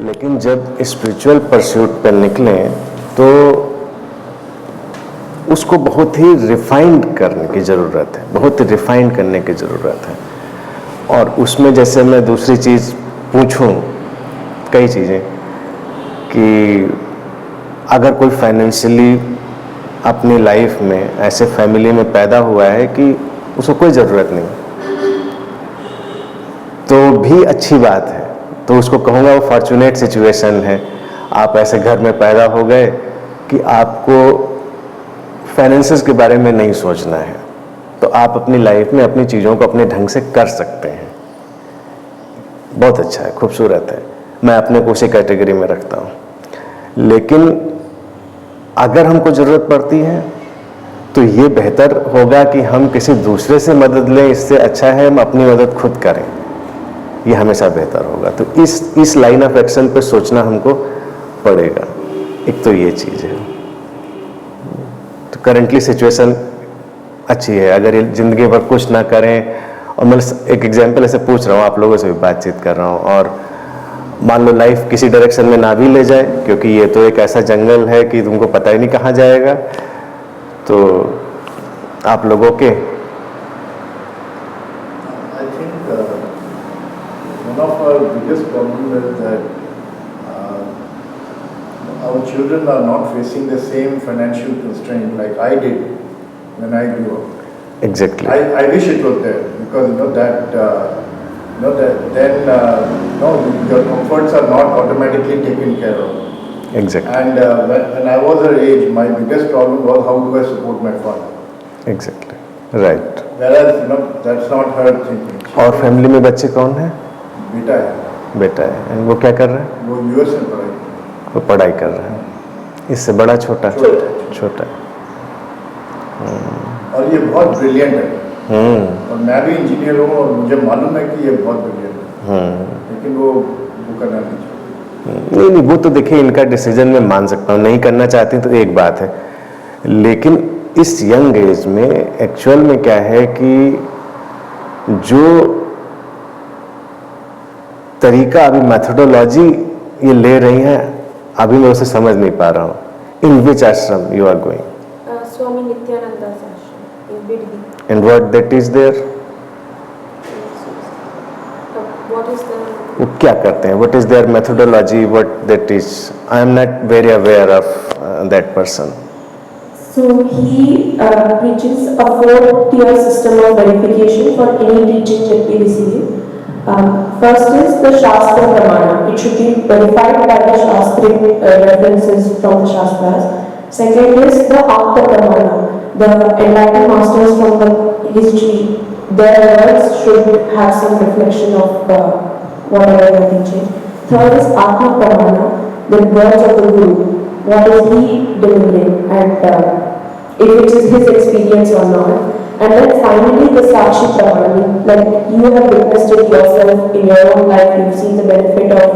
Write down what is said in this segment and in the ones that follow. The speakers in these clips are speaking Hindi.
लेकिन जब स्पिरिचुअल परस्यूट पर निकले तो उसको बहुत ही रिफाइंड करने की ज़रूरत है, बहुत ही रिफाइंड करने की ज़रूरत है। और उसमें जैसे मैं दूसरी चीज़ पूछूं, कई चीज़ें, कि अगर कोई फाइनेंशियली अपनी लाइफ में ऐसे फैमिली में पैदा हुआ है कि उसको कोई ज़रूरत नहीं, तो भी अच्छी बात है, तो उसको कहूँगा वो फॉर्चुनेट सिचुएशन है। आप ऐसे घर में पैदा हो गए कि आपको फाइनेंसेस के बारे में नहीं सोचना है, तो आप अपनी लाइफ में अपनी चीज़ों को अपने ढंग से कर सकते हैं। बहुत अच्छा है, खूबसूरत है, मैं अपने को उसी कैटेगरी में रखता हूँ। लेकिन अगर हमको ज़रूरत पड़ती है तो ये बेहतर होगा कि हम किसी दूसरे से मदद लें, इससे अच्छा है हम अपनी मदद खुद करें, ये हमेशा बेहतर होगा। तो इस लाइन ऑफ एक्शन पे सोचना हमको पड़ेगा। एक तो ये चीज़ है। तो करेंटली सिचुएशन अच्छी है, अगर ये ज़िंदगी भर कुछ ना करें, और मैं एक एग्जांपल ऐसे पूछ रहा हूँ, आप लोगों से भी बातचीत कर रहा हूँ, और मान लो लाइफ किसी डायरेक्शन में ना भी ले जाए, क्योंकि ये तो एक ऐसा जंगल है कि तुमको पता ही नहीं कहाँ जाएगा, तो आप लोगों के one of our biggest problem is that our children are not facing the same financial constraint like I did when I grew up. Exactly. I wish it was there, because your comforts are not automatically taken care of. Exactly. And when I was her age, my biggest problem was how do I support my father. Exactly. Right. Whereas that's not her thinking. और फैमिली में बच्चे कौन है? बेटा है। बेटा है। वो क्या कर रहा है? वो यूएस में पढ़ाई कर रहा है। वो पढ़ाई कर रहा है। इससे बड़ा छोटा? छोटा। और ये बहुत ब्रिलियंट है। और मैं भी इंजीनियर हूँ और मुझे मालूम है कि ये बहुत ब्रिलियंट है। लेकिन वो करना नहीं चाहिए। नहीं, वो तो देखिए इनका डिसीजन मैं मान सकता हूँ, नहीं करना चाहती तो एक बात है, लेकिन इस यंग एज में एक्चुअल में क्या है कि जो तरीका अभी मेथोडोलॉजी ये ले रही हैं, अभी मैं उसे समझ नहीं पा रहा हूँ। इन विच आश्रम यू आर गोइंग? स्वामी नित्यानंदा आश्रम in Biddi. And what they teach there? What is the? वो क्या करते हैं? What is their methodology? What they teach? I am not very aware of that person. So he preaches a 4-tier system of verification for any teaching that we receive. First is the Shastra Pramana. It should be verified by the Shastric references from the Shastras. Second is the Apta Pramana. The enlightened masters from the history, their words should have some reflection of whatever they are teaching. Third is Atma Pramana, the words of the Guru. What is he delivering, and if it is his experience or not. And then finally the Sakshi Pramana, like you have witnessed it yourself in your own life, you've seen the benefit of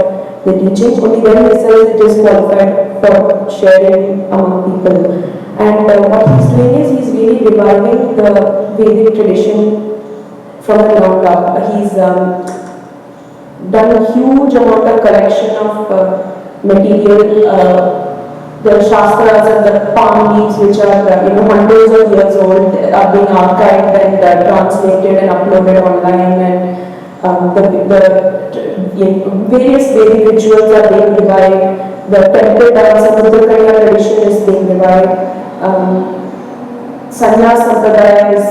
the teaching, only then he says it is qualified for sharing among people. And what he's doing is he's really reviving the Vedic tradition from the ground up. He's done a huge amount of collection of material, the Shastras and the palm leaves, which are hundreds of years old, are being archived and translated and uploaded online, and the various Vedic rituals are being revived. The temple dance and the tradition is being revived. Sannyas Sampradaya is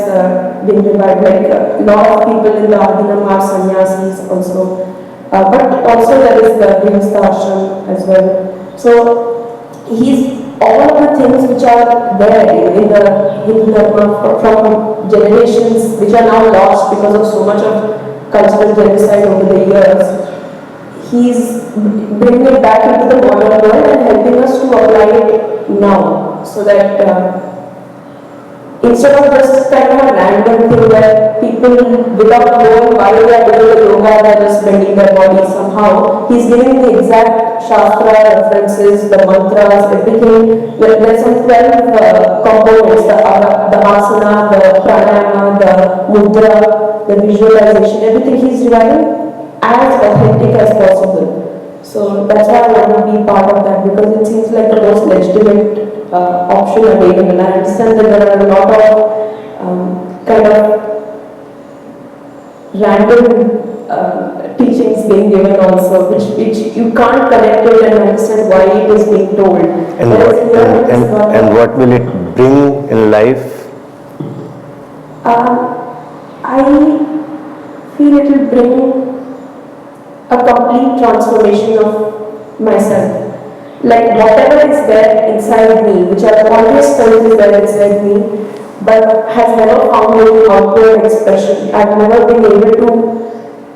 being revived. Like a lot of people in the Adinam are sannyasis also, but also there is the Grihastha ashram as well. So he's all of the things which are there in the Hindu Dharma from generations, which are now lost because of so much of cultural genocide over the years. He's bringing it back into the modern world and helping us to apply it now, so that instead of just kind of a random thing where people, without knowing why they are doing the yoga, they are just bending their body somehow, he's giving the exact Shastra references, the mantras, everything. There's some 12 components, the asana, the pranayama, the mudra, the visualization, everything he's reviving as authentic as possible. So that's why I want to be part of that, because it seems like the most legitimate option available. I understand that there are a lot of kind of random teachings being given also, which you can't connect it and understand why it is being told. And what will it bring in life? I feel it will bring a complete transformation of myself. Like whatever is there inside me, which I've always felt is there inside me, but has never found any outward expression. I've never been able to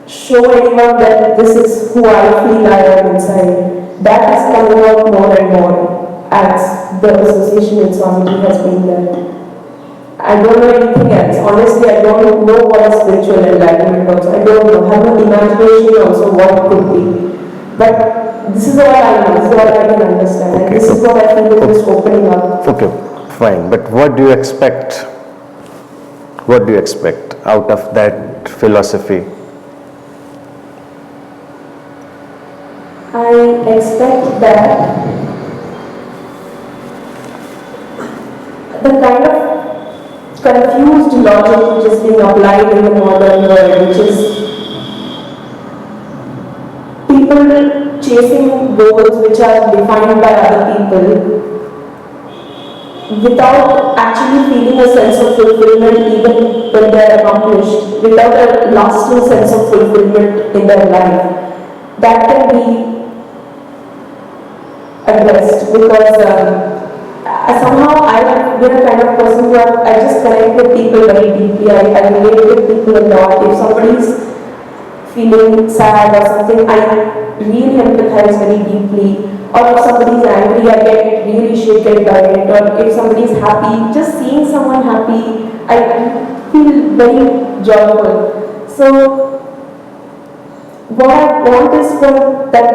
show anyone that this is who I feel I am inside. That is coming out more and more as the association with Swamiji has been there. I don't know anything else. Honestly, I don't know what is spiritual enlightenment also. I don't know. I have no imagination also what it could be. But this is all I know. This is all I can understand. And this is what I feel is just opening up. Okay, fine. But what do you expect? What do you expect out of that philosophy? I expect that the kind of confused logic which is being applied in the modern world, which is people chasing goals which are defined by other people without actually feeling a sense of fulfillment even when they are accomplished, without a lasting sense of fulfillment in their life. That can be addressed, because somehow I have been a kind of person who I just connect with people very deeply. I relate with people a lot. If somebody is feeling sad or something, I really empathize very deeply. Or if somebody is angry, I get really shaken by it. Or if somebody is happy, just seeing someone happy, I feel very joyful. So what I want is for that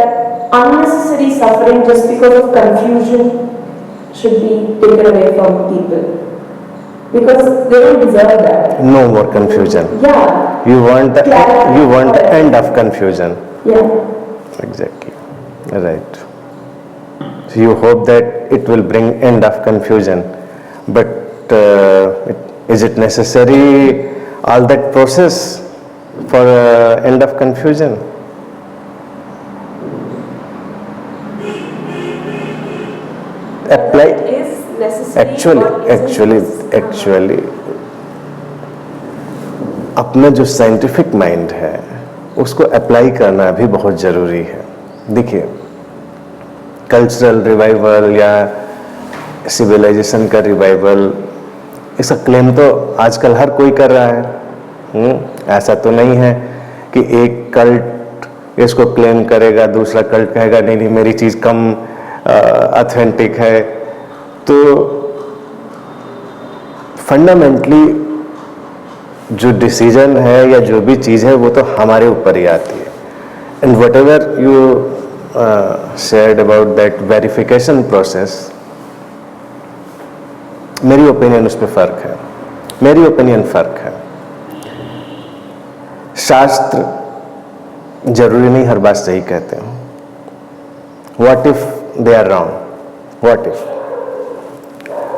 unnecessary suffering just because of confusion should be taken away from people, because they don't deserve that. No more confusion. Yeah. You want the Clarity. end of confusion. Yeah. Exactly. Right. So you hope that it will bring end of confusion, but is it necessary all that process for end of confusion? Apply. It is necessary. Actually, अपना जो साइंटिफिक माइंड है उसको अप्लाई करना भी बहुत ज़रूरी है. देखिए, कल्चरल रिवाइवल या सिविलाइजेशन का रिवाइवल, इसका क्लेम तो आजकल हर कोई कर रहा है. ऐसा तो नहीं है कि एक कल्ट इसको क्लेम करेगा, दूसरा कल्ट कहेगा नहीं नहीं मेरी चीज़ कम ऑथेंटिक है. तो फंडामेंटली जो डिसीजन है या जो भी चीज़ है वो तो हमारे ऊपर ही आती है. And what ever you shared about that verification process, मेरी ओपिनियन उस पर फ़र्क है. मेरी ओपिनियन फ़र्क है. शास्त्र जरूरी नहीं हर बात सही कहते हो. What if they are wrong? What if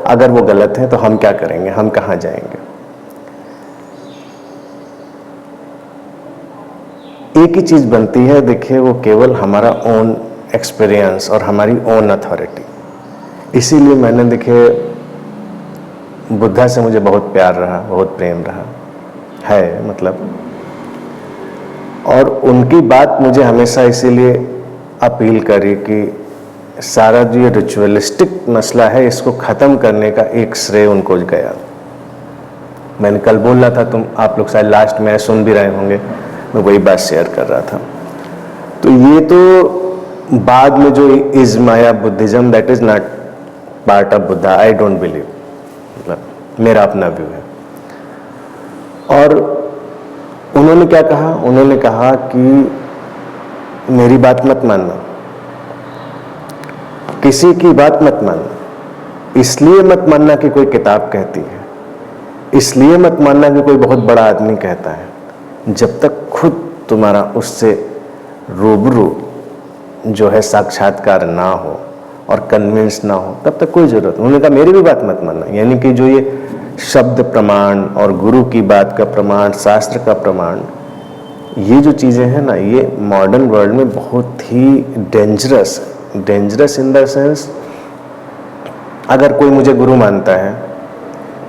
अगर वो गलत है तो हम क्या करेंगे? हम कहाँ जाएंगे? एक ही चीज़ बनती है, देखिए, वो केवल हमारा ओन एक्सपीरियंस और हमारी ओन अथॉरिटी. इसीलिए मैंने, देखिए, बुद्धा से मुझे बहुत प्यार रहा, बहुत प्रेम रहा है, मतलब, और उनकी बात मुझे हमेशा इसीलिए अपील करी कि सारा जो ये रिचुअलिस्टिक मसला है इसको ख़त्म करने का एक श्रेय उनको गया. मैंने कल बोला था, आप लोग शायद लास्ट में सुन भी रहे होंगे, मैं वही बात शेयर कर रहा था. तो ये तो बाद में जो is Maya Buddhism, that is not part of Buddha. I don't believe, मतलब मेरा अपना व्यू है. और उन्होंने क्या कहा? उन्होंने कहा कि मेरी बात मत मानना, किसी की बात मत मानना. इसलिए मत मानना कि कोई किताब कहती है, इसलिए मत मानना कि कोई बहुत बड़ा आदमी कहता है, जब तक खुद तुम्हारा उससे रूबरू जो है साक्षात्कार ना हो और कन्विंस ना हो, तब तक कोई ज़रूरत नहीं। उन्होंने कहा मेरी भी बात मत मानना, यानी कि जो ये शब्द प्रमाण और गुरु की बात का प्रमाण, शास्त्र का प्रमाण, ये जो चीज़ें हैं ना, ये मॉडर्न वर्ल्ड में बहुत ही डेंजरस इन द सेंस, अगर कोई मुझे गुरु मानता है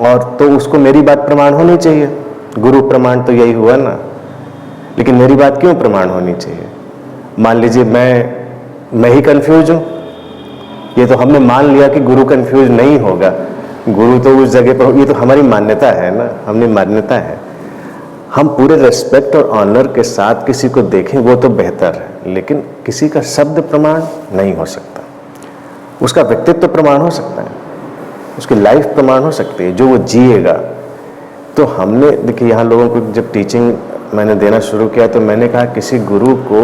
और तो उसको मेरी बात प्रमाण होनी चाहिए। गुरु प्रमाण तो यही हुआ ना, लेकिन मेरी बात क्यों प्रमाण होनी चाहिए? मान लीजिए मैं ही कंफ्यूज हूँ, ये तो हमने मान लिया कि गुरु कंफ्यूज नहीं होगा, गुरु तो उस जगह पर, ये तो हमारी मान्यता है ना, हमने मान्यता है। हम पूरे रेस्पेक्ट और ऑनर के साथ किसी को देखें वो तो बेहतर है, लेकिन किसी का शब्द प्रमाण नहीं हो सकता। उसका व्यक्तित्व प्रमाण हो सकता है, उसकी लाइफ प्रमाण हो सकती है, जो वो जिएगा। तो हमने देखिए यहाँ लोगों को जब टीचिंग मैंने देना शुरू किया तो मैंने कहा किसी गुरु को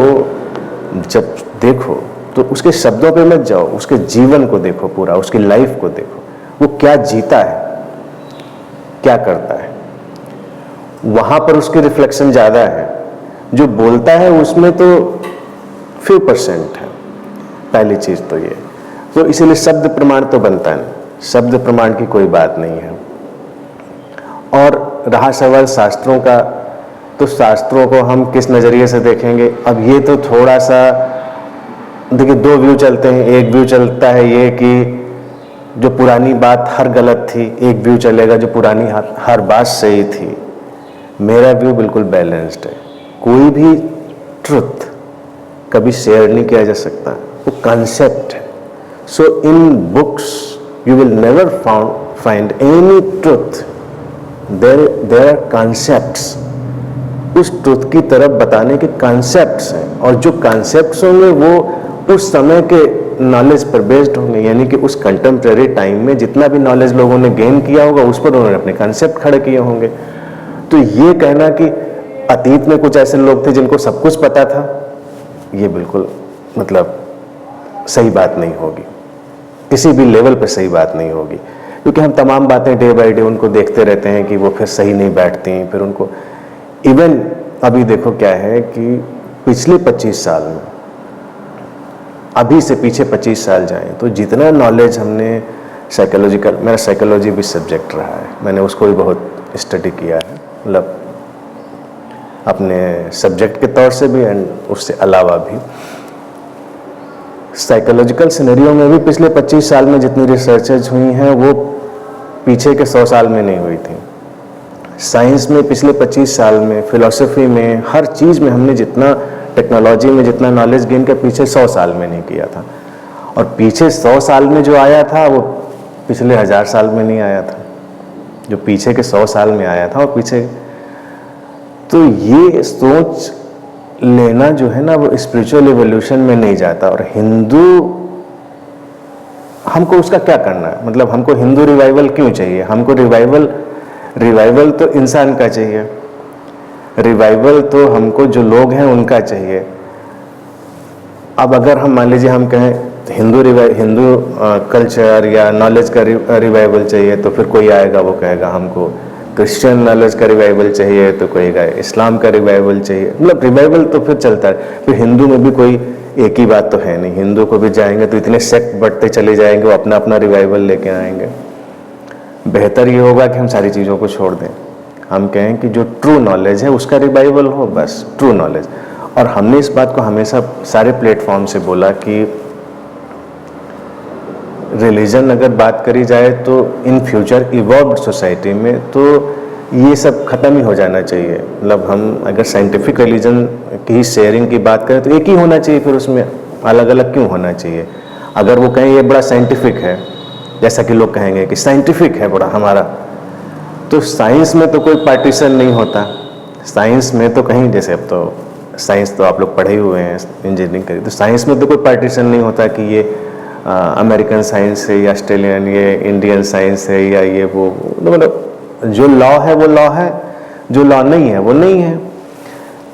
जब देखो तो उसके शब्दों पे मत जाओ, उसके जीवन को देखो, पूरा उसकी लाइफ को देखो, वो क्या जीता है, क्या करता है, वहां पर उसकी रिफ्लेक्शन ज़्यादा है। जो बोलता है उसमें तो few % है, पहली चीज़ तो ये। तो इसीलिए शब्द प्रमाण तो बनता नहीं, शब्द प्रमाण की कोई बात नहीं है। और रहा सवाल शास्त्रों का, तो शास्त्रों को हम किस नज़रिए से देखेंगे? अब ये तो थोड़ा सा देखिए, दो व्यू चलते हैं। एक व्यू चलता है ये कि जो पुरानी बात हर गलत थी, एक व्यू चलेगा जो पुरानी हर बात सही थी। मेरा व्यू बिल्कुल बैलेंस्ड है। कोई भी ट्रुथ कभी शेयर नहीं किया जा सकता, वो कॉन्सेप्ट है। So in books you will never find any truth, there are concepts. उस ट्रुथ की तरफ बताने के कॉन्सेप्ट्स हैं, और जो कॉन्सेप्ट्स होंगे वो उस समय के नॉलेज पर बेस्ड होंगे, यानी कि उस कंटेम्प्रेरी टाइम में जितना भी नॉलेज लोगों ने गेन किया होगा उस पर उन्होंने अपने कॉन्सेप्ट खड़े किए होंगे। तो ये कहना कि अतीत में कुछ ऐसे लोग थे जिनको सब कुछ पता था, ये बिल्कुल मतलब सही बात नहीं होगी, किसी भी लेवल पर सही बात नहीं होगी। क्योंकि हम तमाम बातें डे बाय डे उनको देखते रहते हैं कि वो फिर सही नहीं बैठती, फिर उनको इवन अभी देखो क्या है कि पिछले 25 साल में, अभी से पीछे 25 साल जाएं तो जितना नॉलेज हमने साइकोलॉजिकल, मेरा साइकोलॉजी भी सब्जेक्ट रहा है, मैंने उसको भी बहुत स्टडी किया है, मतलब अपने सब्जेक्ट के तौर से भी एंड उससे अलावा भी। साइकोलॉजिकल सिनेरियो में भी पिछले 25 साल में जितनी रिसर्चेज हुई हैं वो पीछे के 100 साल में नहीं हुई थी। साइंस में पिछले 25 साल में, फिलॉसफी में, हर चीज़ में हमने जितना, टेक्नोलॉजी में जितना नॉलेज गेन का पीछे 100 साल में नहीं किया था। और पीछे 100 साल में जो आया था वो पिछले 1000 साल में नहीं आया था, जो पीछे के 100 साल में आया था और पीछे। तो ये सोच लेना जो है ना वो स्पिरिचुअल एवोल्यूशन में नहीं जाता। और हिंदू, हमको उसका क्या करना है? मतलब हमको हिंदू रिवाइवल क्यों चाहिए? हमको रिवाइवल तो इंसान का चाहिए, रिवाइवल तो हमको जो लोग हैं उनका चाहिए। अब अगर हम मान लीजिए हम कहें हिंदू कल्चर या नॉलेज का रिवाइवल चाहिए, तो फिर कोई आएगा वो कहेगा हमको क्रिश्चियन नॉलेज का रिवाइवल चाहिए, तो कोई कहेगा इस्लाम का रिवाइवल चाहिए। मतलब रिवाइवल तो फिर चलता है। फिर हिंदू में भी कोई एक ही बात तो है नहीं, हिंदू को भी जाएंगे तो इतने सेक्ट बढ़ते चले जाएंगे, वो अपना अपना रिवाइवल लेके आएंगे। बेहतर ये होगा कि हम सारी चीज़ों को छोड़ दें, हम कहें कि जो ट्रू नॉलेज है उसका रिवाइवल हो, बस ट्रू नॉलेज। और हमने इस बात को हमेशा सारे प्लेटफॉर्म से बोला कि रिलीजन अगर बात करी जाए तो इन फ्यूचर इवॉल्व्ड सोसाइटी में तो ये सब ख़त्म ही हो जाना चाहिए। मतलब हम अगर साइंटिफिक रिलीजन की शेयरिंग की बात करें तो एक ही होना चाहिए, फिर उसमें अलग अलग क्यों होना चाहिए? अगर वो कहें ये बड़ा साइंटिफिक है, जैसा कि लोग कहेंगे कि साइंटिफिक है बड़ा हमारा, तो साइंस में तो कोई पार्टीशन नहीं होता। साइंस में तो कहीं, जैसे अब तो साइंस तो आप लोग पढ़े हुए हैं, इंजीनियरिंग करी, तो साइंस में तो कोई पार्टीशन नहीं होता कि ये अमेरिकन साइंस है या ऑस्ट्रेलियन, ये इंडियन साइंस है या ये वो। मतलब जो लॉ है वो लॉ है, जो लॉ नहीं है वो नहीं है।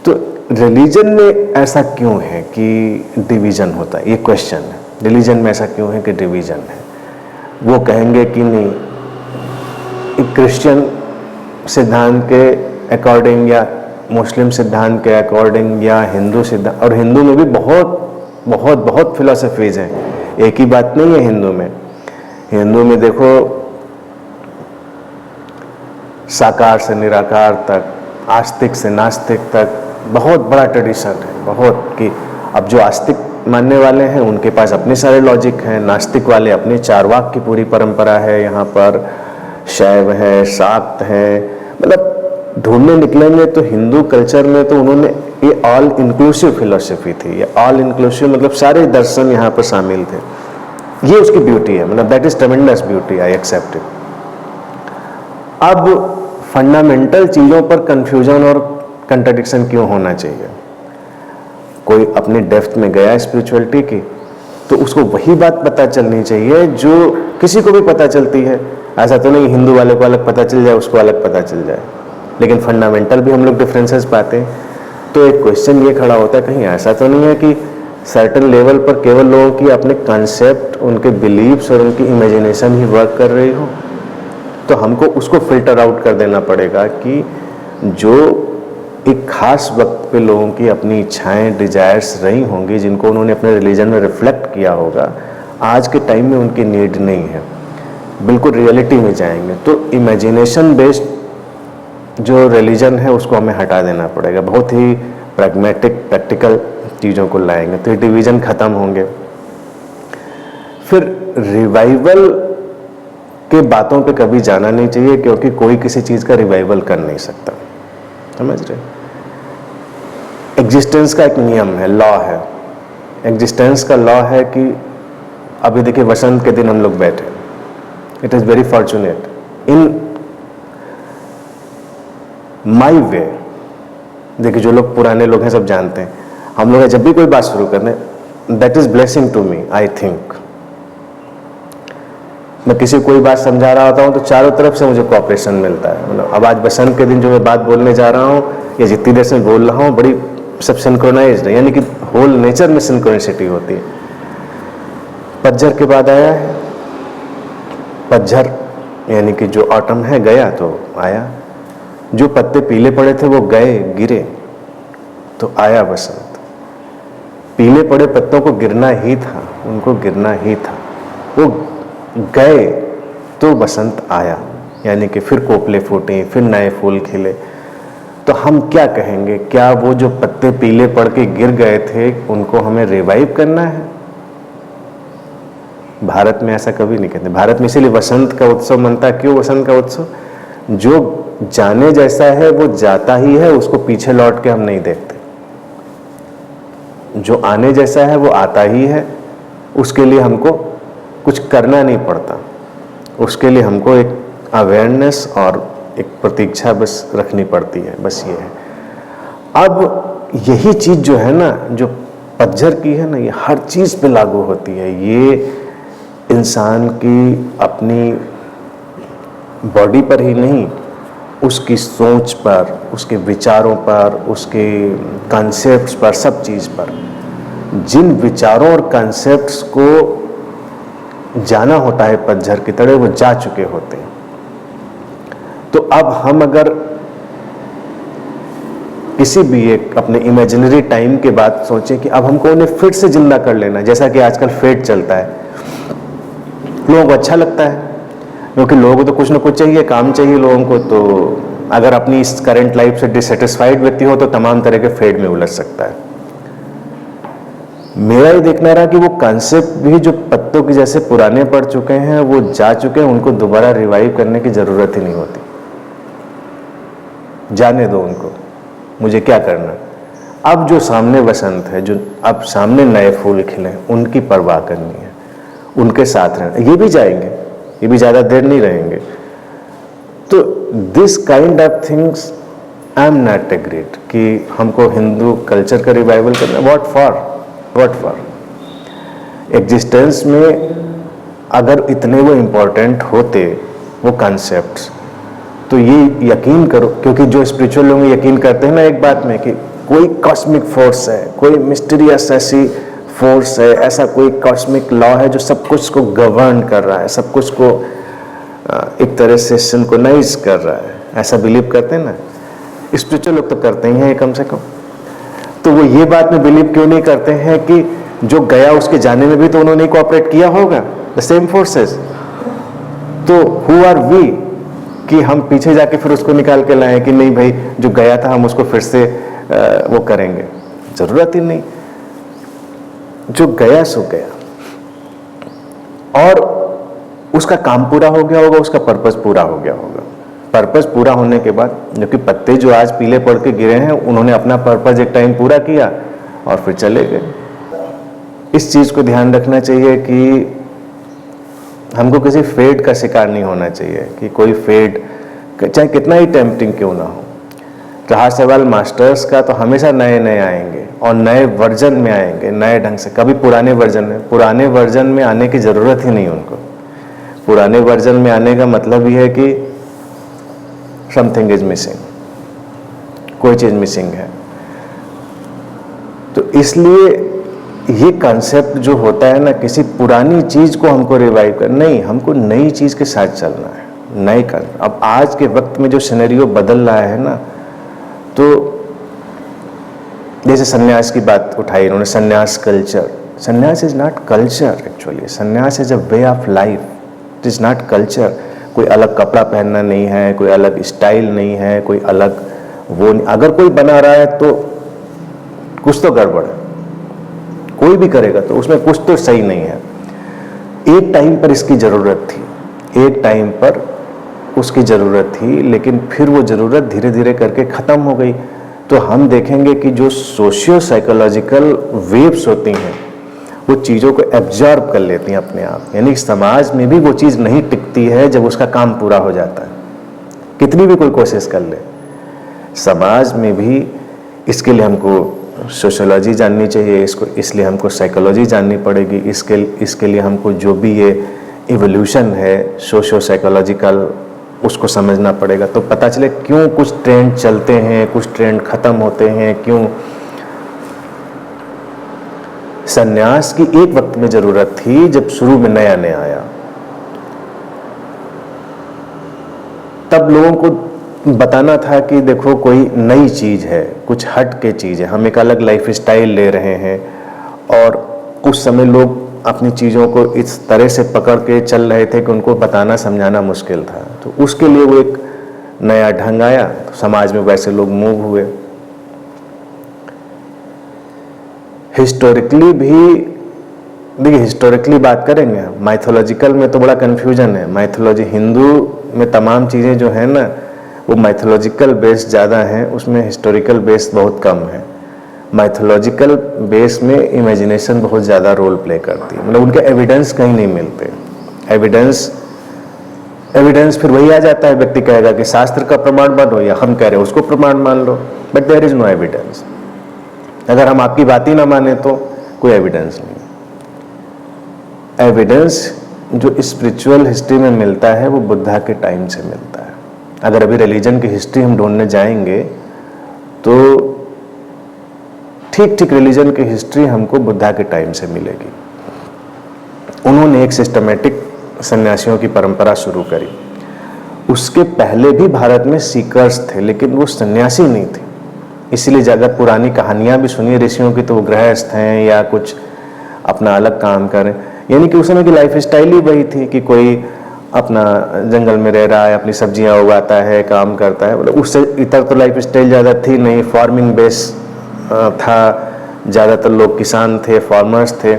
तो रिलीजन में ऐसा क्यों है कि डिवीज़न होता है? ये क्वेश्चन है, रिलीजन में ऐसा क्यों है कि डिवीज़न है? वो कहेंगे कि नहीं, क्रिश्चियन सिद्धांत के अकॉर्डिंग या मुस्लिम सिद्धांत के अकॉर्डिंग या हिंदू सिद्धांत, और हिंदू में भी बहुत बहुत बहुत फिलॉसफीज हैं, एक ही बात नहीं है हिंदू में। हिंदू में देखो साकार से निराकार तक, आस्तिक से नास्तिक तक बहुत बड़ा ट्रेडिशन है, बहुत। कि अब जो आस्तिक मानने वाले हैं उनके पास अपने सारे लॉजिक हैं, नास्तिक वाले अपने चारवाक की पूरी परंपरा है, यहाँ पर शैव है, शाक्त है, मतलब ढूंढने निकलेंगे तो हिंदू कल्चर में तो उन्होंने ये ऑल इंक्लूसिव फिलॉसफी थी, ये ऑल इंक्लूसिव मतलब सारे दर्शन यहाँ पर शामिल थे। ये उसकी ब्यूटी है, मतलब that is tremendous beauty, I accept it. अब फंडामेंटल चीज़ों पर कंफ्यूजन और कंट्राडिक्शन क्यों होना चाहिए? कोई अपनी डेप्थ में गया स्पिरिचुअलिटी की तो उसको वही बात पता चलनी चाहिए जो किसी को भी पता चलती है। ऐसा तो नहीं हिंदू वाले को अलग पता चल जाए, उसको अलग पता चल जाए, लेकिन फंडामेंटल भी हम लोग डिफरेंसेस पाते हैं। तो एक क्वेश्चन ये खड़ा होता है, कहीं ऐसा तो नहीं है कि सर्टेन लेवल पर केवल लोगों की अपने कॉन्सेप्ट, उनके बिलीव्स और उनकी इमेजिनेशन ही वर्क कर रही हो? तो हमको उसको फिल्टर आउट कर देना पड़ेगा कि जो एक खास वक्त पे लोगों की अपनी इच्छाएं, डिजायर्स रही होंगी, जिनको उन्होंने अपने रिलीजन में रिफ्लेक्ट किया होगा, आज के टाइम में उनकी नीड नहीं है, बिल्कुल रियलिटी में जाएंगे। तो इमेजिनेशन बेस्ड जो रिलीजन है उसको हमें हटा देना पड़ेगा, बहुत ही प्रैग्मेटिक प्रैक्टिकल चीज़ों को लाएंगे तो ये डिवीज़न ख़त्म होंगे। फिर रिवाइवल के बातों पे कभी जाना नहीं चाहिए, क्योंकि कोई किसी चीज़ का रिवाइवल कर नहीं सकता, समझ रहे? एग्जिस्टेंस का एक नियम है, लॉ है। एग्जिस्टेंस का लॉ है कि अभी देखिए वसंत के दिन हम लोग बैठे, it is very fortunate in my way. देखिए जो लोग पुराने लोग हैं सब जानते हैं, हम लोग जब भी कोई बात शुरू करने, that is blessing to me, I think. मैं किसी को कोई बात समझा रहा होता हूँ तो चारों तरफ से मुझे कोऑपरेशन मिलता है। मतलब अब आज बसंत के दिन जो मैं बात बोलने जा रहा हूँ या जितनी देर से मैं बोल रहा हूँ, बड़ी सब सिंक्रोनाइज्ड है, यानी कि होल नेचर में सिंक्रोनिसिटी होती है। पतझड़ के बाद आया है, पतझड़ यानी कि जो ऑटम है गया तो आया, जो पत्ते पीले पड़े थे वो गए, गिरे तो आया बसंत। पीले पड़े पत्तों को गिरना ही था, उनको गिरना ही था, वो गए तो बसंत आया, यानी कि फिर कोपले फूटे, फिर नए फूल खिले। तो हम क्या कहेंगे, क्या वो जो पत्ते पीले पड़ के गिर गए थे उनको हमें रिवाइव करना है? भारत में ऐसा कभी नहीं कहते। भारत में इसीलिए वसंत का उत्सव मनता है। क्यों वसंत का उत्सव? जो जाने जैसा है वो जाता ही है, उसको पीछे लौट के हम नहीं देखते। जो आने जैसा है वो आता ही है, उसके लिए हमको कुछ करना नहीं पड़ता, उसके लिए हमको एक अवेयरनेस और एक प्रतीक्षा बस रखनी पड़ती है, बस ये है। अब यही चीज़ जो है ना, जो पतझड़ की है ना, ये हर चीज़ पे लागू होती है। ये इंसान की अपनी बॉडी पर ही नहीं, उसकी सोच पर, उसके विचारों पर, उसके कॉन्सेप्ट्स पर, सब चीज़ पर। जिन विचारों और कॉन्सेप्ट्स को जाना होता है पतझड़ की तरह, वो जा चुके होते हैं। तो अब हम अगर किसी भी एक अपने इमेजिनरी टाइम के बाद सोचें कि अब हमको उन्हें फिर से जिंदा कर लेना, जैसा कि आजकल फेट चलता है, लोगों को अच्छा लगता है, क्योंकि लोगों को तो कुछ ना कुछ चाहिए, काम चाहिए लोगों को। तो अगर अपनी इस करंट लाइफ से डिससेटिस्फाइड व्यक्ति हो तो तमाम तरह के फेड में उलझ सकता है। मेरा ये देखना रहा कि वो कॉन्सेप्ट भी जो पत्तों के जैसे पुराने पड़ चुके हैं, वो जा चुके हैं, उनको दोबारा रिवाइव करने की जरूरत ही नहीं होती। जाने दो उनको, मुझे क्या करना। अब जो सामने वसंत है, जो अब सामने नए फूल खिले, उनकी परवाह करनी है, उनके साथ रहना। ये भी जाएंगे, ये भी ज़्यादा देर नहीं रहेंगे। तो this kind of things I am not agreed कि हमको हिंदू कल्चर का रिवाइवल करना। What for? एग्जिस्टेंस में अगर इतने वो इम्पोर्टेंट होते वो कॉन्सेप्ट्स, तो ये यकीन करो, क्योंकि जो स्पिरिचुअल लोग यकीन करते हैं ना एक बात में कि कोई कॉस्मिक फोर्स है, कोई मिस्टीरियस ऐसी फोर्स है, ऐसा कोई कॉस्मिक लॉ है जो सब कुछ को गवर्न कर रहा है, सब कुछ को एक तरह से सिंक्रोनाइज कर रहा है, ऐसा बिलीव करते हैं ना। स्पिरिचुअल लोग तो करते ही हैं कम से कम। तो वो ये बात में बिलीव क्यों नहीं करते हैं कि जो गया उसके जाने में भी तो उन्होंने कोऑपरेट किया होगा, द सेम फोर्सेस। तो हु आर वी कि हम पीछे जाके फिर उसको निकाल के लाएं कि नहीं भाई जो गया था हम उसको फिर से वो करेंगे, जरूरत ही नहीं। जो गया सो गया, और उसका काम पूरा हो गया होगा, उसका पर्पस पूरा हो गया होगा। पर्पस पूरा होने के बाद, जो कि पत्ते जो आज पीले पड़ के गिरे हैं, उन्होंने अपना पर्पस एक टाइम पूरा किया और फिर चले गए। इस चीज को ध्यान रखना चाहिए कि हमको किसी फेट का शिकार नहीं होना चाहिए कि कोई फेट चाहे कितना ही टेम्पटिंग क्यों ना हो। रहा सवाल मास्टर्स का, तो हमेशा नए नए आएंगे और नए वर्जन में आएंगे, नए ढंग से। कभी पुराने वर्जन में आने की ज़रूरत ही नहीं उनको। पुराने वर्जन में आने का मतलब ये है कि समथिंग इज मिसिंग, कोई चीज़ मिसिंग है। तो इसलिए ये कॉन्सेप्ट जो होता है ना, किसी पुरानी चीज़ को हमको रिवाइव कर, नहीं, हमको नई चीज़ के साथ चलना है, नई कर। अब आज के वक्त में जो सिनेरियो बदल रहा है ना, तो जैसे सन्यास की बात उठाई इन्होंने, सन्यास कल्चर। सन्यास इज नॉट कल्चर एक्चुअली, सन्यास is a way of life, it is not culture. कोई अलग कपड़ा पहनना नहीं है, कोई अलग स्टाइल नहीं है, कोई अलग वो नहीं। अगर कोई बना रहा है तो कुछ तो गड़बड़ है, कोई भी करेगा तो उसमें कुछ तो सही नहीं है। एक टाइम पर इसकी ज़रूरत थी, एक टाइम पर उसकी ज़रूरत थी, लेकिन फिर वो ज़रूरत धीरे धीरे करके ख़त्म हो गई। तो हम देखेंगे कि जो सोशियो साइकोलॉजिकल वेव्स होती हैं वो चीज़ों को एब्जॉर्ब कर लेती हैं अपने आप। यानी समाज में भी वो चीज़ नहीं टिकती है जब उसका काम पूरा हो जाता है, कितनी भी कोई कोशिश कर ले। समाज में भी इसके लिए हमको सोशियोलॉजी जाननी चाहिए, इसलिए हमको साइकोलॉजी जाननी पड़ेगी। इसके लिए हमको जो भी ये इवोल्यूशन है सोशियो साइकोलॉजिकल, उसको समझना पड़ेगा। तो पता चले क्यों कुछ ट्रेंड चलते हैं, कुछ ट्रेंड खत्म होते हैं, क्यों। सन्यास की एक वक्त में जरूरत थी जब शुरू में नया नया आया, तब लोगों को बताना था कि देखो कोई नई चीज है, कुछ हट के चीज है, हम एक अलग लाइफ स्टाइल ले रहे हैं। और उस समय लोग अपनी चीज़ों को इस तरह से पकड़ के चल रहे थे कि उनको बताना समझाना मुश्किल था। तो उसके लिए वो एक नया ढंग आया, तो समाज में वैसे लोग मूव हुए। हिस्टोरिकली भी देखिए, हिस्टोरिकली बात करेंगे, माइथोलॉजिकल में तो बड़ा कन्फ्यूजन है। माइथोलॉजी, हिंदू में तमाम चीज़ें जो है ना वो माइथोलॉजिकल बेस ज़्यादा हैं, उसमें हिस्टोरिकल बेस बहुत कम है। माइथोलॉजिकल बेस में इमेजिनेशन बहुत ज़्यादा रोल प्ले करती है, मतलब उनके एविडेंस कहीं नहीं मिलते। एविडेंस फिर वही आ जाता है, व्यक्ति कहेगा कि शास्त्र का प्रमाण मानो या हम कह रहे हैं उसको प्रमाण मान लो, but there is no evidence. अगर हम आपकी बात ही ना माने तो कोई एविडेंस नहीं। एविडेंस जो स्पिरिचुअल हिस्ट्री में मिलता है वो बुद्धा के टाइम से मिलता है। अगर अभी रिलीजन की हिस्ट्री हम ढूंढने जाएंगे तो ठीक ठीक रिलीजन की हिस्ट्री हमको बुद्धा के टाइम से मिलेगी। उन्होंने एक सिस्टमेटिक सन्यासियों की परंपरा शुरू करी। उसके पहले भी भारत में सीकर्स थे, लेकिन वो सन्यासी नहीं थे। इसीलिए अगर पुरानी कहानियां भी सुनिए ऋषियों की तो वो गृहस्थ हैं या कुछ अपना अलग काम करें। यानी कि उस समय की लाइफ स्टाइल ही वही थी कि कोई अपना जंगल में रह रहा है, अपनी सब्जियां उगाता है, काम करता है। मतलब उससे इतर तो लाइफ स्टाइल ज़्यादा थी नहीं, फार्मिंग बेस था, ज़्यादातर लोग किसान थे, फार्मर्स थे।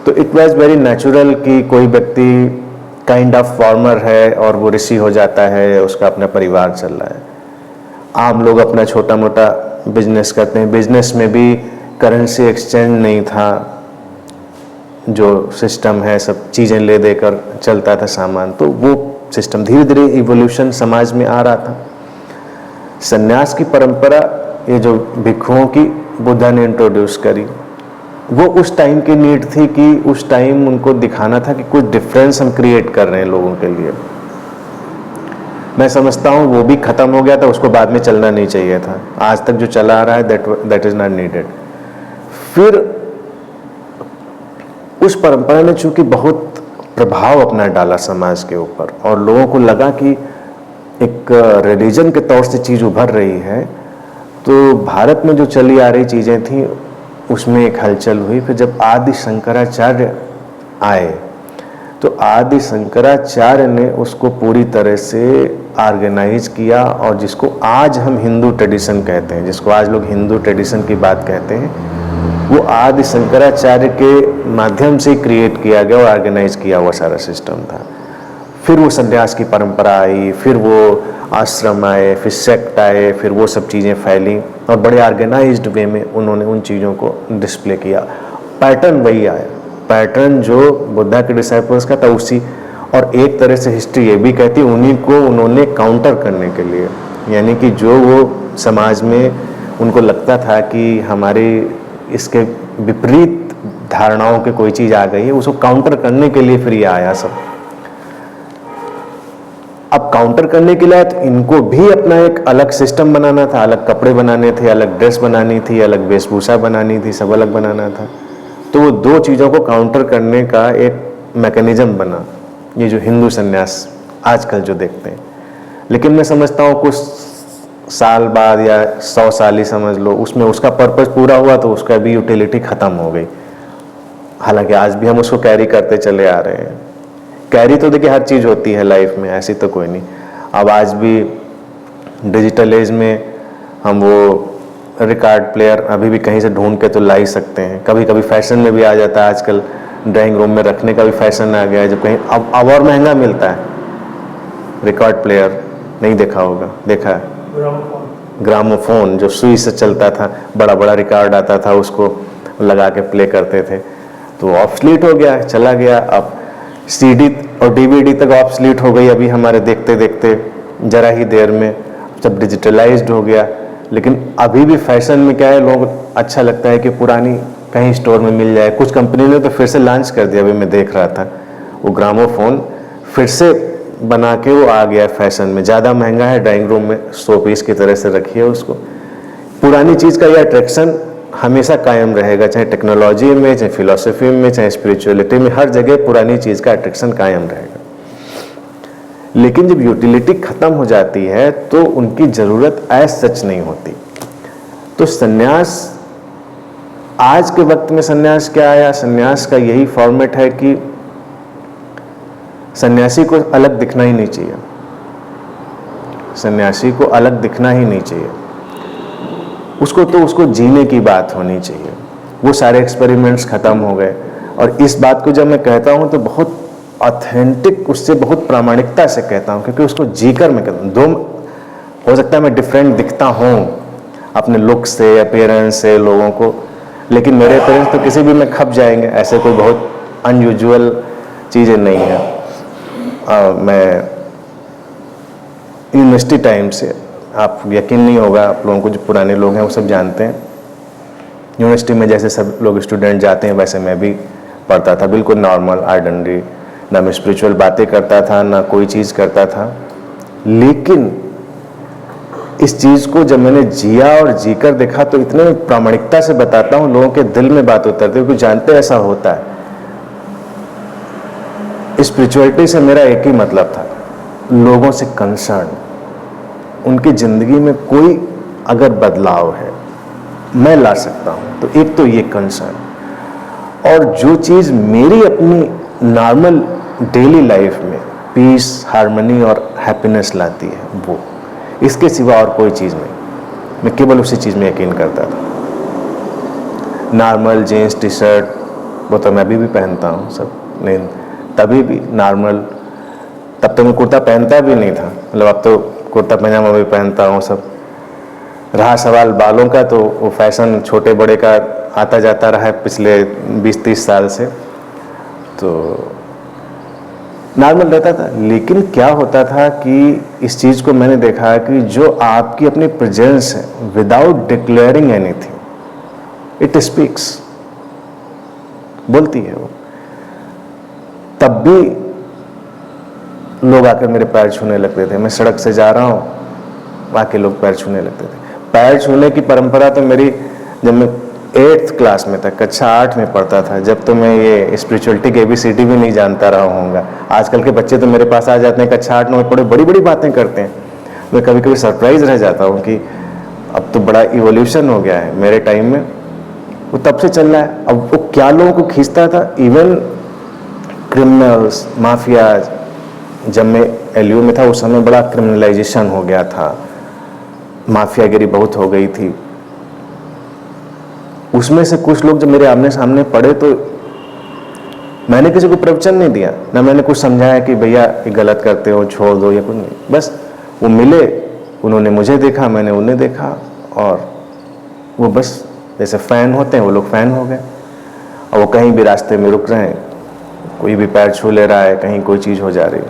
तो इट वाज वेरी नेचुरल कि कोई व्यक्ति काइंड ऑफ फार्मर है और वो ऋषि हो जाता है, उसका अपना परिवार चल रहा है। आम लोग अपना छोटा मोटा बिजनेस करते हैं। बिजनेस में भी करेंसी एक्सचेंज नहीं था, जो सिस्टम है सब चीज़ें ले देकर चलता था सामान। तो वो सिस्टम धीरे धीरे इवोल्यूशन समाज में आ रहा था। सन्यास की परंपरा ये जो भिक्षुओं की बुद्धा ने इंट्रोड्यूस करी, वो उस टाइम की नीड थी कि उस टाइम उनको दिखाना था कि कुछ डिफरेंस हम क्रिएट कर रहे हैं लोगों के लिए। मैं समझता हूँ वो भी खत्म हो गया था, उसको बाद में चलना नहीं चाहिए था। आज तक जो चला आ रहा है दैट इज नॉट नीडेड। फिर उस परंपरा ने चूंकि बहुत प्रभाव अपना डाला समाज के ऊपर और लोगों को लगा कि एक रिलीजन के तौर से चीज़ उभर रही है, तो भारत में जो चली आ रही चीज़ें थी उसमें एक हलचल हुई। फिर जब आदि शंकराचार्य आए तो आदि शंकराचार्य ने उसको पूरी तरह से ऑर्गेनाइज किया, और जिसको आज हम हिंदू ट्रेडिशन कहते हैं, जिसको आज लोग हिंदू ट्रेडिशन की बात कहते हैं, वो आदि शंकराचार्य के माध्यम से क्रिएट किया गया और ऑर्गेनाइज किया हुआ सारा सिस्टम था। फिर वो संन्यास की परंपरा आई, फिर वो आश्रम आए, फिर सेक्ट आए, फिर वो सब चीज़ें फैली और बड़े ऑर्गेनाइज्ड वे में उन्होंने उन चीज़ों को डिस्प्ले किया। पैटर्न वही आया, पैटर्न जो बुद्धा के डिसाइपल्स का था उसी, और एक तरह से हिस्ट्री ये भी कहती है उन्हीं को उन्होंने काउंटर करने के लिए, यानी कि जो वो समाज में उनको लगता था कि हमारे इसके विपरीत धारणाओं की कोई चीज़ आ गई है, उसको काउंटर करने के लिए फिर ये आया सब। अब काउंटर करने के लिए तो इनको भी अपना एक अलग सिस्टम बनाना था, अलग कपड़े बनाने थे, अलग ड्रेस बनानी थी, अलग वेशभूषा बनानी थी, सब अलग बनाना था। तो वो दो चीज़ों को काउंटर करने का एक मैकेनिज्म बना, ये जो हिंदू संन्यास आजकल जो देखते हैं। लेकिन मैं समझता हूँ कुछ साल बाद या 100 साल ही समझ लो, उसमें उसका पर्पस पूरा हुआ तो उसका भी यूटिलिटी ख़त्म हो गई। हालांकि आज भी हम उसको कैरी करते चले आ रहे हैं। कैरी तो देखिए हर चीज़ होती है लाइफ में, ऐसी तो कोई नहीं। अब आज भी डिजिटल एज में हम वो रिकॉर्ड प्लेयर अभी भी कहीं से ढूंढ के तो ला ही सकते हैं। कभी कभी फैशन में भी आ जाता है, आजकल ड्राइंग रूम में रखने का भी फैशन आ गया है, जब कहीं अब और महंगा मिलता है। रिकॉर्ड प्लेयर नहीं देखा होगा, देखा है? ग्रामोफोन जो सुई से चलता था, बड़ा बड़ा रिकॉर्ड आता था, उसको लगा के प्ले करते थे। तो ऑब्सलीट हो गया, चला गया। अब सीडी और डीवीडी तक ऑब्सलीट हो गई अभी हमारे देखते देखते जरा ही देर में, जब डिजिटलाइज्ड हो गया। लेकिन अभी भी फैशन में क्या है, लोग अच्छा लगता है कि पुरानी कहीं स्टोर में मिल जाए। कुछ कंपनी ने तो फिर से लॉन्च कर दिया, अभी मैं देख रहा था, वो ग्रामोफोन फिर से बना के वो आ गया फैशन में। ज़्यादा महंगा है, ड्राइंग रूम में 100 पीस की तरह से रखिए उसको। पुरानी चीज़ का ये अट्रैक्शन हमेशा कायम रहेगा, चाहे टेक्नोलॉजी में, चाहे फिलॉसफी में, चाहे स्पिरिचुअलिटी में, हर जगह पुरानी चीज़ का अट्रैक्शन कायम रहेगा। लेकिन जब यूटिलिटी ख़त्म हो जाती है तो उनकी ज़रूरत एज सच नहीं होती। तो सन्यास, आज के वक्त में सन्यास क्या आया? सन्यास का यही फॉर्मेट है कि सन्यासी को अलग दिखना ही नहीं चाहिए, सन्यासी को अलग दिखना ही नहीं चाहिए। उसको जीने की बात होनी चाहिए। वो सारे एक्सपेरिमेंट्स ख़त्म हो गए। और इस बात को जब मैं कहता हूँ तो बहुत ऑथेंटिक, उससे बहुत प्रामाणिकता से कहता हूँ, क्योंकि उसको जीकर मैं कहता हूँ। दो हो सकता है मैं डिफरेंट दिखता हूँ अपने लुक से, अपीयरेंस से लोगों को, लेकिन मेरे पेरेंट्स तो किसी भी में खप जाएंगे, ऐसे कोई बहुत अनयूजुअल चीज़ें नहीं है। मैं यूनिवर्सिटी टाइम से, आप यकीन नहीं होगा, आप लोगों को जो पुराने लोग हैं वो सब जानते हैं, यूनिवर्सिटी में जैसे सब लोग स्टूडेंट जाते हैं वैसे मैं भी पढ़ता था, बिल्कुल नॉर्मल ऑर्डिनरी। ना मैं स्पिरिचुअल बातें करता था, ना कोई चीज़ करता था। लेकिन इस चीज़ को जब मैंने जिया और जीकर देखा तो इतने प्रामाणिकता से बताता हूँ, लोगों के दिल में बात उतरती है, क्योंकि जानते ऐसा होता है। स्पिरिचुअलिटी से मेरा एक ही मतलब था, लोगों से कंसर्न, उनकी ज़िंदगी में कोई अगर बदलाव है मैं ला सकता हूँ, तो एक तो ये कंसर्न, और जो चीज़ मेरी अपनी नॉर्मल डेली लाइफ में पीस, हार्मनी और हैप्पीनेस लाती है, वो, इसके सिवा और कोई चीज़ नहीं। मैं केवल उसी चीज़ में यकीन करता था। नॉर्मल जीन्स टी शर्ट वो तो मैं अभी भी पहनता हूँ सब, नहीं तभी भी नॉर्मल, तब तो मैं कुर्ता पहनता भी नहीं था, मतलब अब तो कुर्ता पजामा भी पहनता हूँ सब। रहा सवाल बालों का, तो वो फैशन छोटे बड़े का आता जाता रहा है पिछले 20-30 साल से, तो नॉर्मल रहता था। लेकिन क्या होता था कि इस चीज़ को मैंने देखा कि जो आपकी अपनी प्रेजेंस है, without declaring anything, it speaks, बोलती है वो। तब भी लोग आकर मेरे पैर छूने लगते थे। मैं सड़क से जा रहा हूँ, आके लोग पैर छूने लगते थे। पैर छूने की परंपरा तो मेरी जब मैं 8th क्लास में था, कक्षा 8 में पढ़ता था, जब तो मैं ये स्पिरिचुअलिटी के ABCD भी नहीं जानता रहा होऊंगा। आजकल के बच्चे तो मेरे पास आ जाते हैं कक्षा 8 में, पढ़े बड़ी बड़ी बातें करते हैं। मैं कभी कभी सरप्राइज रह जाता हूँ कि अब तो बड़ा इवोल्यूशन हो गया है। मेरे टाइम में वो तब से चल रहा है। अब वो क्या लोगों को खींचता था, इवन क्रिमिनल्स, माफियाज। जब मैं एलयू में था उस समय बड़ा क्रिमिनलाइजेशन हो गया था, माफियागिरी बहुत हो गई थी। उसमें से कुछ लोग जब मेरे आमने सामने पड़े तो मैंने किसी को प्रवचन नहीं दिया, ना मैंने कुछ समझाया कि भैया ये गलत करते हो छोड़ दो या कुछ नहीं। बस वो मिले, उन्होंने मुझे देखा, मैंने उन्हें देखा, और वो बस जैसे फ़ैन होते हैं वो लोग फ़ैन हो गए। और वो कहीं भी रास्ते में रुक रहे हैं, कोई भी पैर छू ले रहा है, कहीं कोई चीज़ हो जा रही है।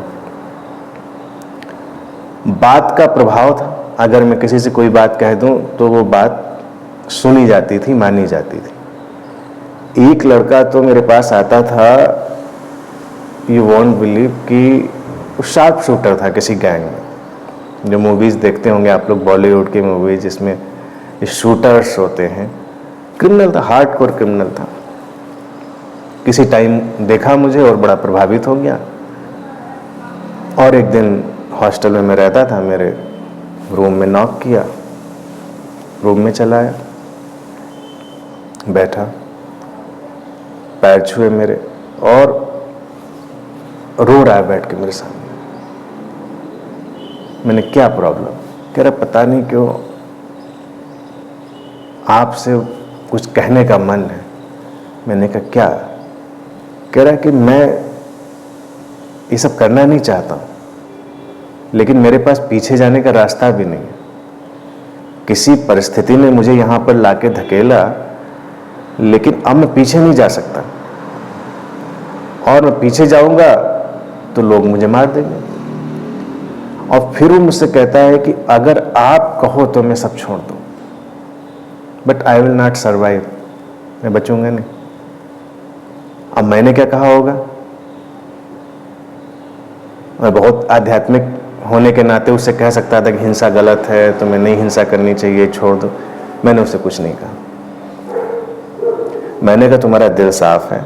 बात का प्रभाव था, अगर मैं किसी से कोई बात कह दूं तो वो बात सुनी जाती थी, मानी जाती थी। एक लड़का तो मेरे पास आता था, यू वॉन्ट बिलीव, कि वो शार्प शूटर था किसी गैंग में। जो मूवीज़ देखते होंगे आप लोग, बॉलीवुड की मूवीज़ जिसमें शूटर्स होते हैं, क्रिमिनल था, हार्डकोर क्रिमिनल था। किसी टाइम देखा मुझे और बड़ा प्रभावित हो गया। और एक दिन हॉस्टल में मैं रहता था, मेरे रूम में नॉक किया, रूम में चला आया, बैठा, पैर छुए मेरे और रो रहा है बैठ के मेरे सामने। मैंने क्या प्रॉब्लम? कह रहा पता नहीं क्यों आपसे कुछ कहने का मन है। मैंने कहा क्या? कह रहा कि मैं ये सब करना नहीं चाहता हूं, लेकिन मेरे पास पीछे जाने का रास्ता भी नहीं है। किसी परिस्थिति ने मुझे यहां पर लाके धकेला, लेकिन अब मैं पीछे नहीं जा सकता, और मैं पीछे जाऊंगा तो लोग मुझे मार देंगे। और फिर वो मुझसे कहता है कि अगर आप कहो तो मैं सब छोड़ दूं, but I will not survive, मैं बचूंगा नहीं। अब मैंने क्या कहा होगा? मैं बहुत आध्यात्मिक होने के नाते उससे कह सकता था कि हिंसा गलत है, तो मैं नहीं हिंसा करनी चाहिए, छोड़ दो। मैंने उससे कुछ नहीं कहा। मैंने कहा तुम्हारा दिल साफ है,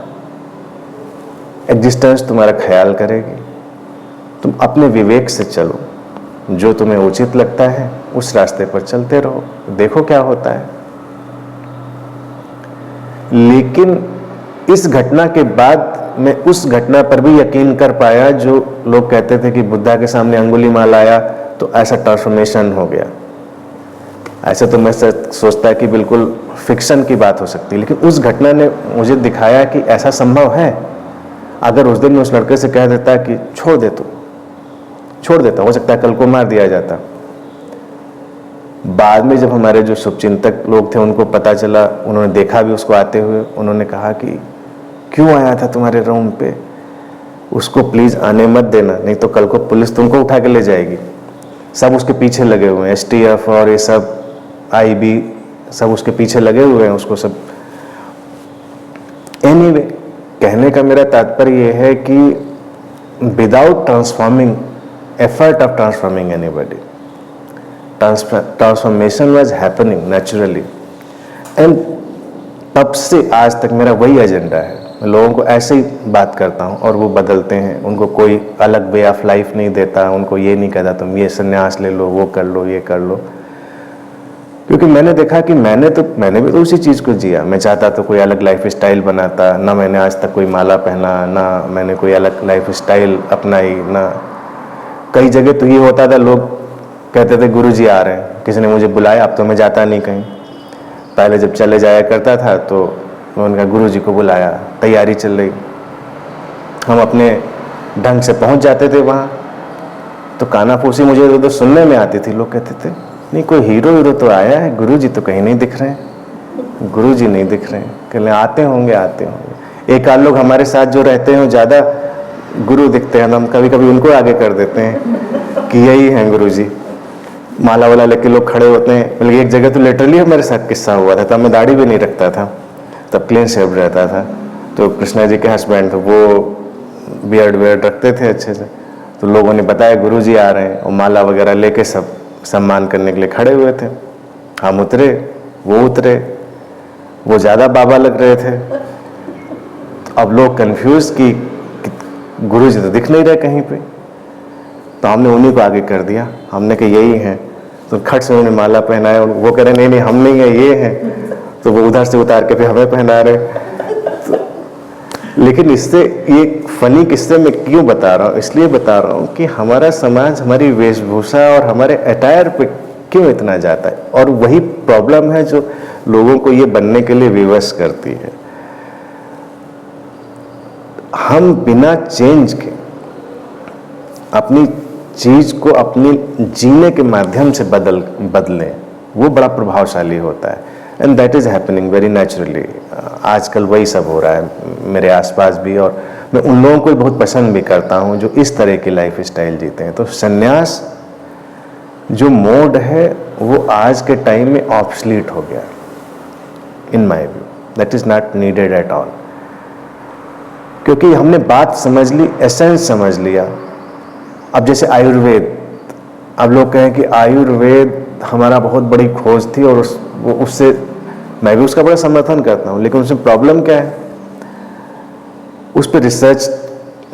एग्जिस्टेंस तुम्हारा ख्याल करेगी, तुम अपने विवेक से चलो, जो तुम्हें उचित लगता है उस रास्ते पर चलते रहो, देखो क्या होता है। लेकिन इस घटना के बाद मैं उस घटना पर भी यकीन कर पाया जो लोग कहते थे कि बुद्धा के सामने अंगुली माल आया तो ऐसा ट्रांसफॉर्मेशन हो गया। ऐसे तो मैं सोचता कि बिल्कुल फिक्शन की बात हो सकती है, लेकिन उस घटना ने मुझे दिखाया कि ऐसा संभव है। अगर उस दिन मैं उस लड़के से कह देता कि छोड़ दे, तो छोड़ देता, हो सकता है कल को मार दिया जाता। बाद में जब हमारे जो शुभचिंतक लोग थे उनको पता चला, उन्होंने देखा भी उसको आते हुए, उन्होंने कहा कि क्यों आया था तुम्हारे रूम पे, उसको प्लीज आने मत देना, नहीं तो कल को पुलिस तुमको उठा के ले जाएगी। सब उसके पीछे लगे हुए हैं, STF और ये सब IB सब उसके पीछे लगे हुए हैं, उसको सब। एनीवे, कहने का मेरा तात्पर्य यह है कि without transforming effort of transforming anybody, transformation was happening naturally. And तब से आज तक मेरा वही एजेंडा है। मैं लोगों को ऐसे ही बात करता हूँ और वो बदलते हैं। उनको कोई अलग वे ऑफ लाइफ नहीं देता, उनको ये नहीं कहता तुम ये संन्यास ले लो, वो कर लो, ये कर लो। क्योंकि मैंने देखा कि मैंने भी तो उसी चीज़ को जिया। मैं चाहता तो कोई अलग लाइफ स्टाइल बनाता, ना मैंने आज तक कोई माला पहना, ना मैंने कोई अलग लाइफ स्टाइल अपनाई, ना कई जगह तो ये होता था, लोग कहते थे गुरुजी आ रहे हैं, किसी ने मुझे बुलाया, अब तो मैं जाता नहीं कहीं। पहले जब चले जाया करता था तो मैं उनका गुरुजी को बुलाया, तैयारी चल रही, हम अपने ढंग से पहुंच जाते थे वहाँ। तो कानाफूसी मुझे उधर सुनने में आती थी, लोग कहते थे नहीं कोई हीरो तो आया है, गुरुजी तो कहीं नहीं दिख रहे हैं, गुरुजी नहीं दिख रहे हैं। कहले आते होंगे। एक आध लोग हमारे साथ जो रहते हैं ज़्यादा गुरु दिखते हैं, हम कभी कभी उनको आगे कर देते हैं कि यही हैं गुरुजी। माला वाला लेके लोग खड़े होते हैं। बल्कि एक जगह तो लिटरली हमारे साथ किस्सा हुआ था, तब मैं दाढ़ी भी नहीं रखता था, तब क्लीन शेव रहता था। तो कृष्णा जी के हस्बैंड थे, वो बियर्ड रखते थे अच्छे से। तो लोगों ने बताया गुरुजी आ रहे हैं, और माला वगैरह लेके सब सम्मान करने के लिए खड़े हुए थे। हम उतरे, वो ज़्यादा बाबा लग रहे थे। तो अब लोग कंफ्यूज कि गुरुजी तो दिख नहीं रहे कहीं पे। तो हमने उन्हीं को आगे कर दिया, हमने कहा यही हैं। तो खट से उन्होंने माला पहनाया, वो कह रहे नहीं हम नहीं है, ये हैं। तो वो उधर से उतार के फिर हमें पहना रहे। तो, लेकिन इससे ये फनी किस्से मैं क्यों बता रहा हूँ, इसलिए बता रहा हूँ कि हमारा समाज हमारी वेशभूषा और हमारे अटायर पे क्यों इतना जाता है, और वही प्रॉब्लम है जो लोगों को ये बनने के लिए विवश करती है। हम बिना चेंज के अपनी चीज को अपनी जीने के माध्यम से बदलें, वो बड़ा प्रभावशाली होता है। And that is happening very naturally. आजकल वही सब हो रहा है मेरे आसपास भी, और मैं उन लोगों को बहुत पसंद भी करता हूँ जो इस तरह की लाइफ स्टाइल जीते हैं। तो संन्यास जो मोड है वो आज के टाइम में ऑब्सलीट हो गया, in my view. That is not needed at all, क्योंकि हमने बात समझ ली, एसेंस समझ लिया। अब जैसे आयुर्वेद, अब लोग कहें कि आयुर्वेद हमारा बहुत बड़ी खोज थी और उससे मैं भी उसका बड़ा समर्थन करता हूँ, लेकिन उसमें प्रॉब्लम क्या है, उस पर रिसर्च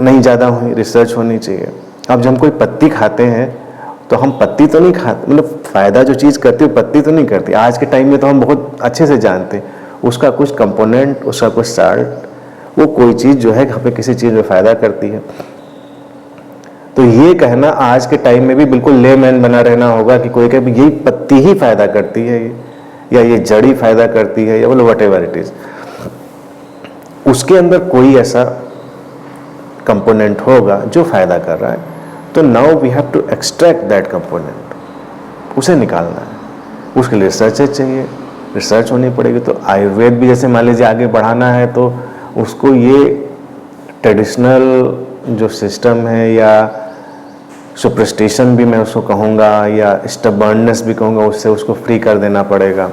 नहीं ज़्यादा हुई, रिसर्च होनी चाहिए। अब जब हम कोई पत्ती खाते हैं तो हम पत्ती तो नहीं खाते, मतलब फ़ायदा जो चीज़ करती है पत्ती तो नहीं करती। आज के टाइम में तो हम बहुत अच्छे से जानते हैं उसका कुछ कंपोनेंट, उसका कुछ साल्ट, वो कोई चीज़ जो है हमें किसी चीज़ में फ़ायदा करती है। तो ये कहना आज के टाइम में भी बिल्कुल लेमैन बना रहना होगा कि कोई कहे यही पत्ती ही फ़ायदा करती है, या ये जड़ी फ़ायदा करती है, या बोलो वट एवर इट इज़, उसके अंदर कोई ऐसा कंपोनेंट होगा जो फ़ायदा कर रहा है। तो now we have to extract that component, उसे निकालना है, उसके लिए रिसर्च चाहिए, रिसर्च होनी पड़ेगी। तो आयुर्वेद भी जैसे मान लीजिए आगे बढ़ाना है तो उसको ये ट्रेडिशनल जो सिस्टम है, या सुपरस्टिशन भी मैं उसको कहूँगा, या स्टबर्ननेस भी कहूँगा, उससे उसको फ्री कर देना पड़ेगा।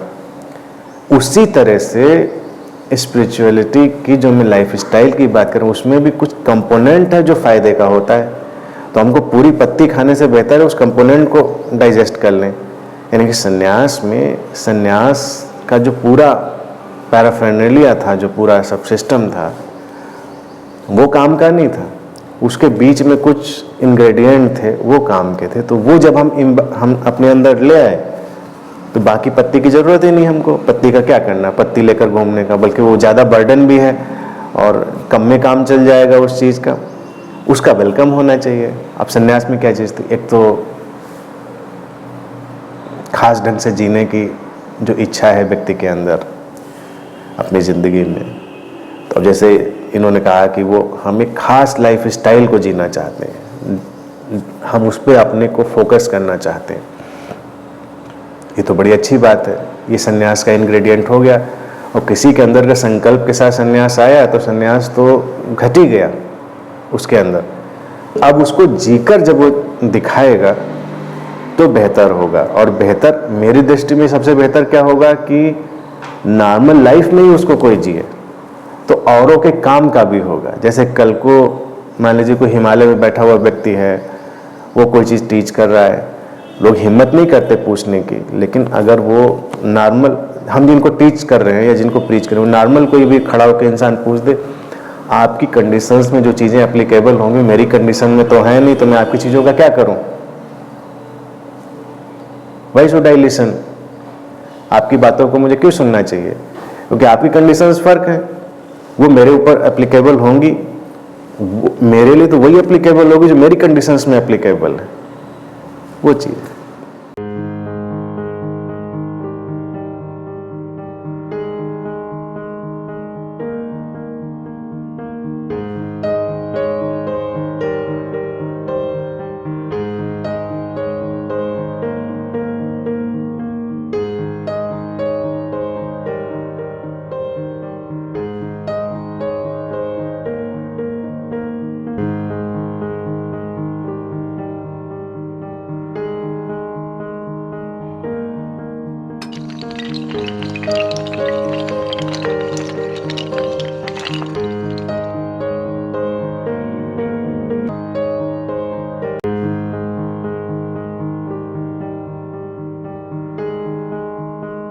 उसी तरह से स्पिरिचुअलिटी की जो मैं लाइफ स्टाइल की बात करूँ उसमें भी कुछ कंपोनेंट है जो फ़ायदे का होता है। तो हमको पूरी पत्ती खाने से बेहतर है उस कंपोनेंट को डाइजेस्ट कर लें। यानी कि संन्यास में, संन्यास का जो पूरा पैराफर्नेलिया था, जो पूरा सब सिस्टम था, वो काम का नहीं था। उसके बीच में कुछ इंग्रेडिएंट थे वो काम के थे। तो वो जब हम अपने अंदर ले आए तो बाकी पत्ती की ज़रूरत ही नहीं हमको। पत्ती का क्या करना, पत्ती लेकर घूमने का, बल्कि वो ज़्यादा बर्डन भी है और कम में काम चल जाएगा उस चीज़ का, उसका वेलकम होना चाहिए। अब संन्यास में क्या चीज़ थी, एक तो खास ढंग से जीने की जो इच्छा है व्यक्ति के अंदर अपनी ज़िंदगी में। तो अब जैसे इन्होंने कहा कि वो हम एक खास लाइफ स्टाइल को जीना चाहते हैं, हम उस पर अपने को फोकस करना चाहते हैं, ये तो बड़ी अच्छी बात है। ये संन्यास का इंग्रेडिएंट हो गया। और किसी के अंदर का संकल्प के साथ संन्यास आया तो संन्यास तो घट ही गया उसके अंदर। अब उसको जीकर जब वो दिखाएगा तो बेहतर होगा। और बेहतर मेरी दृष्टि में सबसे बेहतर क्या होगा कि नॉर्मल लाइफ में ही उसको कोई जिए तो औरों के काम का भी होगा। जैसे कल को मान लीजिए कोई हिमालय में बैठा हुआ व्यक्ति है, वो कोई चीज़ टीच कर रहा है, लोग हिम्मत नहीं करते पूछने की, लेकिन अगर वो नॉर्मल, हम जिनको टीच कर रहे हैं या जिनको प्रीच कर रहे हैं, नॉर्मल कोई भी खड़ा होकर इंसान पूछ दे, आपकी कंडीशंस में जो चीज़ें एप्लीकेबल होंगी मेरी कंडीशन में तो है नहीं, तो मैं आपकी चीज़ों का क्या करूं? Why should I listen? आपकी बातों को मुझे क्यों सुनना चाहिए? क्योंकि आपकी कंडीशंस फर्क है, वो मेरे ऊपर एप्लीकेबल होंगी, मेरे लिए तो वही एप्लीकेबल होगी जो मेरी कंडीशंस में एप्लीकेबल है, वो चीज़।